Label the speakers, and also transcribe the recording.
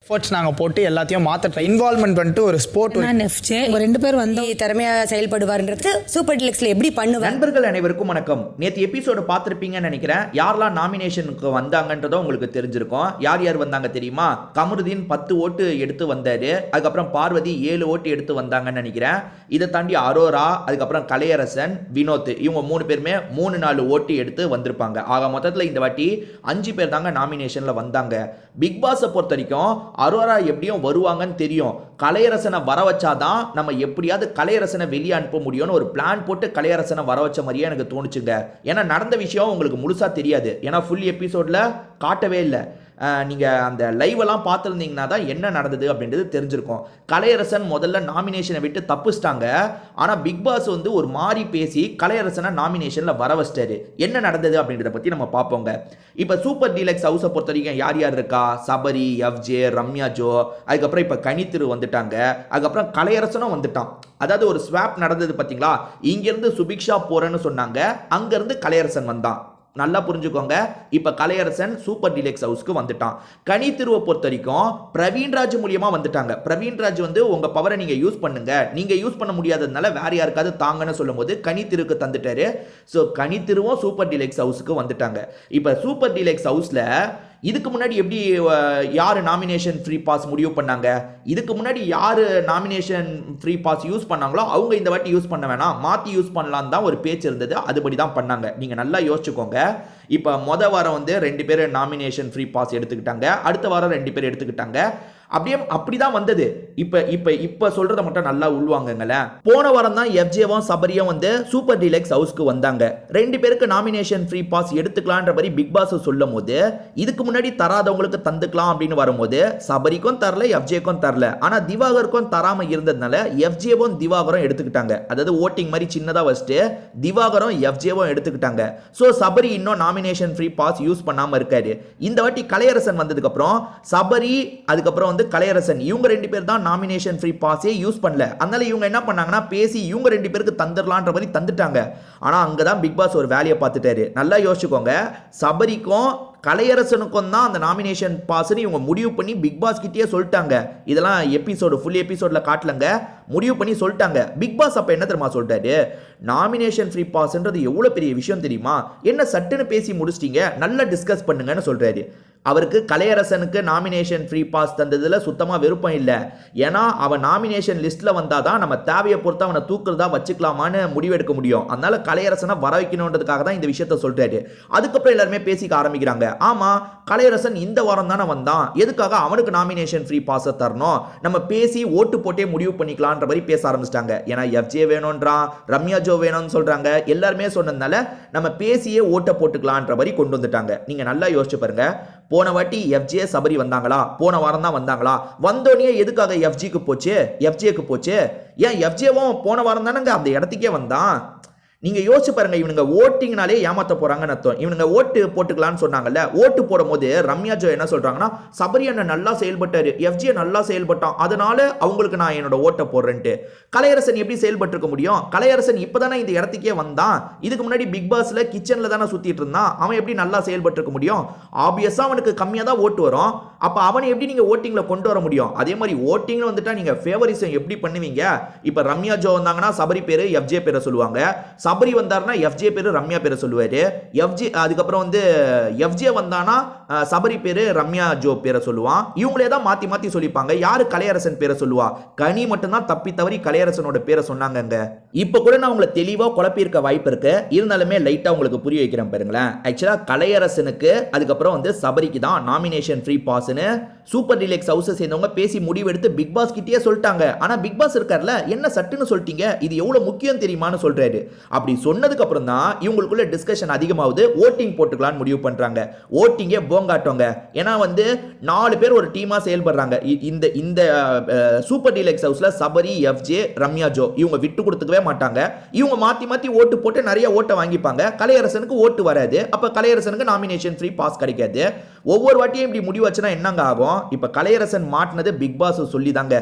Speaker 1: Efforts நாங்கள் போட்டு எல்லாத்தையும் மாற்ற இன்வால்மெண்ட் வந்துட்டு ஒரு ஸ்போர்ட்
Speaker 2: ரெண்டு பேர் வந்து
Speaker 3: திறமையாக செயல்படுவார்ன்றது சூப்பர் டீலக்ஸ்ல எப்படி பண்ணுவார்.
Speaker 4: நண்பர்கள் அனைவருக்கும் வணக்கம். நேற்று எபிசோடு பார்த்துருப்பீங்கன்னு நினைக்கிறேன். யாரெல்லாம் நாமினேஷனுக்கு வந்தாங்கன்றதோ உங்களுக்கு தெரிஞ்சிருக்கும். யார் யார் வந்தாங்க தெரியுமா? கமருதீன் 10 ஓட்டு எடுத்து வந்தாரு. அதுக்கப்புறம் பார்வதி 7 ஓட்டு எடுத்து வந்தாங்கன்னு நினைக்கிறேன். இதை தாண்டி அரோரா, அதுக்கப்புறம் கலையரசன், வினோத், இவங்க 3 பேருமே 3-4 ஓட்டு எடுத்து வந்திருப்பாங்க. ஆக மொத்தத்தில் இந்த வாட்டி 5 பேர் தாங்க நாமினேஷனில் வந்தாங்க. பிக் பாஸை பொறுத்த வரைக்கும் அரோரா எப்படியும் வருவாங்கன்னு தெரியும். கலையரசனை வர வச்சாதான் நம்ம எப்படியாவது கலையரசனை வெளியே அனுப்ப முடியும்னு ஒரு பிளான் போட்டு கலையரசனை வர வச்ச மாதிரியே எனக்கு தோணுச்சுங்க. ஏன்னா நடந்த விஷயம் உங்களுக்கு முழுசா தெரியாது. ஏன்னா ஃபுல் எபிசோட்ல காட்டவே இல்லை. நீங்கள் அந்த லைவெல்லாம் பார்த்துருந்தீங்கன்னா தான் என்ன நடந்தது அப்படின்றது தெரிஞ்சிருக்கும். கலையரசன் முதல்ல நாமினேஷனை விட்டு தப்பிச்சிட்டாங்க. ஆனால் பிக் பாஸ் வந்து ஒரு மாதிரி பேசி கலையரசனை நாமினேஷனில் வர வச்சிட்டாரு. என்ன நடந்தது அப்படின்றத பற்றி நம்ம பார்ப்போங்க. இப்போ சூப்பர் டீலக்ஸ் ஹவுஸை பொறுத்த வரைக்கும் யார் யார் இருக்கா? சபரி, எஃப்ஜே, ரம்யா ஜோ, அதுக்கப்புறம் இப்போ கனித்திரு வந்துட்டாங்க. அதுக்கப்புறம் கலையரசனும் வந்துட்டான். அதாவது ஒரு ஸ்வாப் நடந்தது பார்த்தீங்களா? இங்கேருந்து சுபிக்ஷா போகிறேன்னு சொன்னாங்க, அங்கேருந்து கலையரசன் வந்தான். நல்லா புரிஞ்சுக்கோங்க. இப்போ கலையரசன் சூப்பர் டீலக்ஸ் ஹவுஸ்க்கு வந்துட்டான். கனித்திருவை பொறுத்த வரைக்கும் பிரவீன்ராஜ் மூலியமா வந்துட்டாங்க. பிரவீன்ராஜ் வந்து உங்க பவரை நீங்க யூஸ் பண்ணுங்க, நீங்க யூஸ் பண்ண முடியாததுனால வேற யாருக்காவது தாங்கன்னு சொல்லும் போது கனித்திருக்கு தந்துட்டாரு. ஸோ கனித்திருவும் சூப்பர் டீலக்ஸ் ஹவுஸ்க்கு வந்துட்டாங்க. இப்போ சூப்பர் டீலக்ஸ் ஹவுஸ்ல இதுக்கு முன்னாடி எப்படி யார் நாமினேஷன் ஃப்ரீ பாஸ் முடிவு பண்ணாங்க? இதுக்கு முன்னாடி யார் நாமினேஷன் ஃப்ரீ பாஸ் யூஸ் பண்ணாங்களோ அவங்க இந்த வாட்டி யூஸ் பண்ண வேணாம், மாற்றி யூஸ் பண்ணலான்னு தான் ஒரு பேச்சு இருந்தது. அதுபடி தான் பண்ணாங்க. நீங்கள் நல்லா யோசிச்சுக்கோங்க. இப்போ மொதல் வாரம் வந்து 2 பேர் நாமினேஷன் ஃப்ரீ பாஸ் எடுத்துக்கிட்டாங்க. அடுத்த வாரம் 2 பேர் எடுத்துக்கிட்டாங்க. அப்படிதான் வந்தது. இப்ப சொல்றத மட்டும் நல்லா உள்வாங்கங்களேன். போன வாரம் தான் எஃப்ஜேவும் சபரியும் வந்து சூப்பர் டீலக்ஸ் ஹவுஸ்க்கு வந்தாங்க. 2 பேருக்கு நாமினேஷன் ஃப்ரீ பாஸ் எடுத்துக்கலான்ற மாதிரி பிக் பாஸ் சொல்லும் போது இதுக்கு முன்னாடி தராதவங்களுக்கு தந்துக்கலாம் அப்படின்னு வரும்போது சபரிக்கும் தரல, எஃப்ஜேக்கும் தரல. ஆனா திவாகருக்கும் தராம இருந்ததுனால எஃப்ஜேவும் திவாகரும் எடுத்துக்கிட்டாங்க. அதாவது ஓட்டிங் மாதிரி சின்னதா வச்சுட்டு திவாகரும் எஃப்ஜேவும் எடுத்துக்கிட்டாங்க. ஸோ சபரி இன்னும் நாமினேஷன் ஃப்ரீ பாஸ் யூஸ் பண்ணாம இருக்காரு. இந்த வாட்டி கலையரசன் வந்ததுக்கு அப்புறம் சபரி, அதுக்கப்புறம் கலையரசன், இவங்க 2 பேர் தான் நாமினேஷன் ஃப்ரீ பாஸே யூஸ் பண்ணல. அதனால இவங்க என்ன பண்ணாங்கன்னா பேசி இவங்க 2 பேருக்கு தந்துடலான்ற மாதிரி தந்துட்டாங்க. ஆனா அங்கதான் பிக் பாஸ் ஒரு வேலையை பார்த்துட்டாரு. நல்லா யோசிச்சுக்கோங்க. சபரிக்கும் கலையரசனுக்கும் தான் அந்த நாமினேஷன் பாஸ்னு இவங்க முடிவு பண்ணி பிக் பாஸ் கிட்டே சொல்லிட்டாங்க. இதெல்லாம் ஃபுல் எபிசோட்ல காட்டலங்க, முடிவு பண்ணி சொல்லிட்டாங்க. பிக் பாஸ் அப்ப என்ன தெரியுமா சொல்லிட்டாரு? நாமினேஷன் ஃப்ரீ பாஸ்ன்றது எவ்வளவு பெரிய விஷயம் தெரியுமா? என்ன சட்டுன்னு பேசி முடிச்சிட்டீங்க, நல்லா டிஸ்கஸ் பண்ணுங்கன்னு சொல்றாரு. அவருக்கு கலையரசனுக்கு நாமினேஷன் ஃப்ரீ பாஸ் தந்ததுல சுத்தமா விருப்பம் இல்லை. ஏன்னா அவன் நாமினேஷன் லிஸ்ட்ல வந்தாதான் நம்ம தேவையை பொறுத்து அவனை தூக்குறதா வச்சுக்கலாமான்னு முடிவெடுக்க முடியும். அதனால கலையரசனை வர வைக்கணுன்றதுக்காக தான் இந்த விஷயத்த சொல்றாரு. அதுக்கப்புறம் எல்லாருமே பேசிக்க ஆரம்பிக்கிறாங்க. ஆமா, கலையரசன் இந்த வாரம் தானே வந்தான், எதுக்காக அவனுக்கு நாமினேஷன் ஃப்ரீ பாஸ் தரணும்? நம்ம பேசி ஓட்டு போட்டே முடிவு பண்ணிக்கலான்ற மாதிரி பேச ஆரம்பிச்சிட்டாங்க. ஏன்னா எஃப்ஜே வேணும்ன்றான், ரம்யா ஜோ வேணும்னு சொல்றாங்க. எல்லாருமே சொன்னதுனால நம்ம பேசியே ஓட்ட போட்டுக்கலான்ற மாதிரி கொண்டு வந்துட்டாங்க. நீங்க நல்லா யோசிச்சு பாருங்க. போன வாட்டி எஃப்ஜே சபரி வந்தாங்களா? போன வாரம் தான் வந்தாங்களா? வந்தோடனே எதுக்காக எஃப்ஜிக்கு போச்சு, எஃப்ஜேக்கு போச்சு? ஏன் எஃப்ஜேவும் போன வாரம் தானங்க அந்த இடத்துக்கே வந்தான்? நீங்க யோசிச்சு பாருங்க. இவனுங்க ஓட்டிங்னாலே ஏமாத்த போறாங்கன்னு அர்த்தம். இவனுங்க ஓட்டு போட்டுக்கலான்னு சொன்னாங்கல்ல, ஓட்டு போடும் போது ரம்யா ஜோ என்ன சொல்றாங்கன்னா, சபரி அண்ணன் நல்லா செயல்பட்டாரு, எஃப்ஜே நல்லா செயல்பட்டான், அதனால அவங்களுக்கு நான் என்னோட ஓட்டை போடுறேன்ட்டு. கலையரசன் எப்படி செயல்பட்டு இருக்க முடியும்? கலையரசன் இப்பதானே இந்த இடத்துக்கே வந்தான். இதுக்கு முன்னாடி பிக் பாஸ்ல கிச்சன்ல தானே சுத்திட்டு இருந்தான். அவன் எப்படி நல்லா செயல்பட்டு இருக்க முடியும்? ஆப்வியஸா அவனுக்கு கம்மியா தான் ஓட்டு வரும். அப்ப அவனை எப்படி நீங்க ஓட்டிங்ல கொண்டு வர முடியும்? அதே மாதிரி ஓட்டிங்ல வந்துட்டா நீங்க ஃபேவரிசம் எப்படி பண்ணுவீங்க? இப்ப ரம்யா ஜோ வந்தாங்கன்னா சபரி பேரு எஃப்ஜே பேரை சொல்லுவாங்க. சபரி வந்தாருன்னா எஃப்ஜே பேரு ரம்யா பேரை சொல்லுவாரு. அதுக்கப்புறம் வந்து எஃப்ஜே வந்தானா சபரி பேரு ரம்யா ஜோ பேரை சொல்லுவான். இவங்களே தான் மாத்தி மாத்தி சொல்லிப்பாங்க. யாரு கலையரசன் பேரை சொல்லுவா? கனி மட்டும்தான் தப்பி தவறி கலையரசனோட பேரை சொன்னாங்க. இப்ப கூட நான் உங்களை தெளிவா குழப்பி இருக்க வாய்ப்பு இருக்கு. இருந்தாலுமே லைட்டா உங்களுக்கு புரிய வைக்கிறேன் பாருங்களேன். ஆக்சுவலா கலையரசனுக்கு அதுக்கப்புறம் வந்து சபரிக்கு தான் நாமினேஷன் ஃப்ரீ பாஸ்னு சூப்பர் டீலக்ஸ் ஹவுஸ் சேர்ந்தவங்க பேசி முடிவெடுத்து பிக் பாஸ் கிட்டே சொல்லிட்டாங்க. ஆனா பிக் பாஸ் இருக்கார்ல, என்ன சட்டுன்னு சொல்லிட்டீங்க, இது எவ்வளவு முக்கியம் தெரியுமான்னு சொல்றாரு. அப்படி சொன்னதுக்கு அப்புறம் தான் இவங்களுக்குள்ள டிஸ்கஷன் அதிகமாகுது. ஓட்டிங் போட்டுக்கலாம்னு முடிவு பண்றாங்க. ஓட்டிங்கே போங்காட்டோங்க. ஏன்னா வந்து 4 பேர் ஒரு டீமா செயல்படுறாங்க. இந்த சூப்பர் டீலக்ஸ் ஹவுஸ்ல சபரி, எஃப்ஜே, ரம்யா ஜோ இவங்க விட்டு கொடுத்துக்கவே மாட்டாங்க. இவங்க மாத்தி மாத்தி ஓட்டு போட்டு நிறைய ஓட்டை வாங்கிப்பாங்க. கலையரசனுக்கு ஓட்டு வராது. அப்ப கலையரசனுக்கு நாமினேஷன் ஃப்ரீ பாஸ் கிடைக்காது. ஒவ்வொரு வாட்டியும் இப்படி முடிவாச்சுன்னா என்னங்க ஆகும்? இப்ப கலையரசன் மாட்டினது பிக் பாஸ் சொல்லி தாங்க.